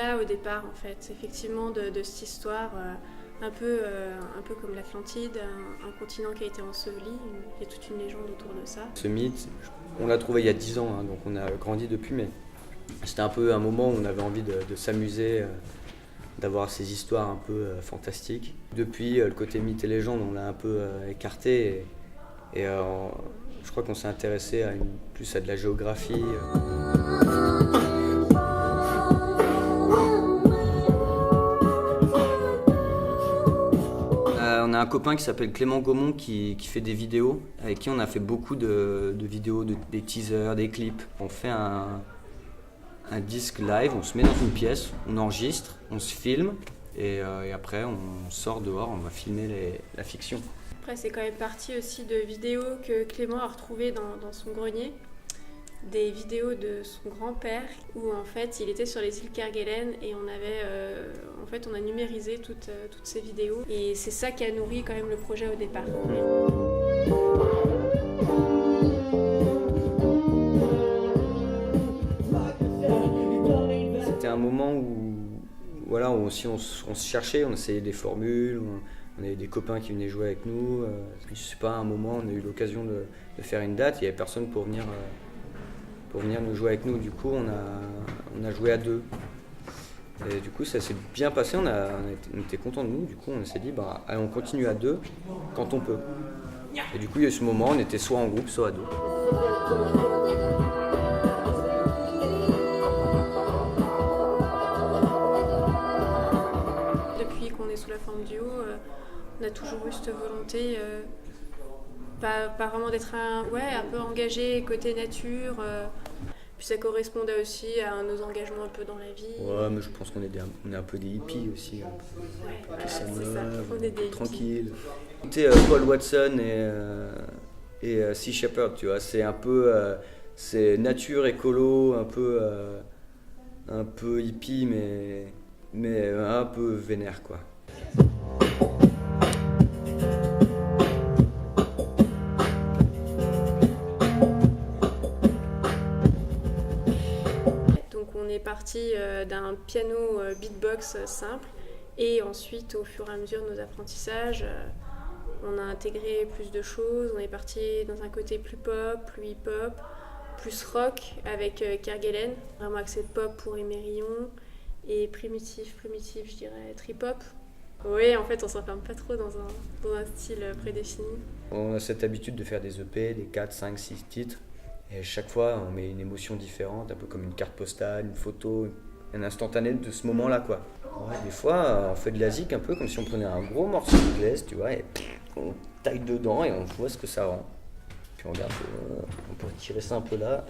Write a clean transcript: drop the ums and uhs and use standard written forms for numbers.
là au départ en fait, effectivement de cette histoire un peu comme l'Atlantide, un continent qui a été enseveli, il y a toute une légende autour de ça. Ce mythe, on l'a trouvé il y a 10 ans, hein, donc on a grandi depuis, mais c'était un peu un moment où on avait envie de s'amuser, d'avoir ces histoires un peu fantastiques. Depuis, le côté mythe et légende, on l'a un peu écarté et je crois qu'on s'est intéressé plus à de la géographie. On a un copain qui s'appelle Clément Gaumont qui fait des vidéos, avec qui on a fait beaucoup de vidéos, des teasers, des clips. On fait un disque live, on se met dans une pièce, on enregistre, on se filme et après on sort dehors, on va filmer la fiction. Après c'est quand même parti aussi de vidéos que Clément a retrouvées dans son grenier, des vidéos de son grand-père où en fait il était sur les îles Kerguelen et on a numérisé toutes ces vidéos et c'est ça qui a nourri quand même le projet au départ. C'était un moment où voilà, on se cherchait, on essayait des formules, on avait des copains qui venaient jouer avec nous. Je sais pas, à un moment on a eu l'occasion de faire une date, il n'y avait personne pour venir nous jouer avec nous. Du coup on a joué à deux. Et du coup ça s'est bien passé, on était contents de nous, du coup on s'est dit allez, on continue à deux quand on peut. Et du coup il y a eu ce moment, on était soit en groupe, soit à deux. Depuis qu'on est sous la forme duo, on a toujours eu cette volonté, pas vraiment d'être un peu engagé côté nature. Puis ça correspondait aussi à nos engagements un peu dans la vie. Ouais, mais je pense qu'on est un peu des hippies aussi. On est des tranquille. Écoutez, Paul Watson et Sea Shepherd, tu vois, c'est un peu c'est nature écolo, un peu hippie, mais un peu vénère, quoi. On est parti d'un piano beatbox simple et ensuite au fur et à mesure de nos apprentissages on a intégré plus de choses, on est parti dans un côté plus pop, plus hip-hop, plus rock avec Kerguelen, vraiment accès pop pour Émerillon et primitif je dirais trip-hop. Oui, en fait on s'enferme pas trop dans un style prédéfini. On a cette habitude de faire des EP, des 4, 5, 6 titres. Et chaque fois, on met une émotion différente, un peu comme une carte postale, une photo, un instantané de ce moment-là, quoi. Ouais, des fois, on fait de la zik un peu comme si on prenait un gros morceau de glaise, tu vois, et on taille dedans et on voit ce que ça rend. Puis on regarde, on peut tirer ça un peu là.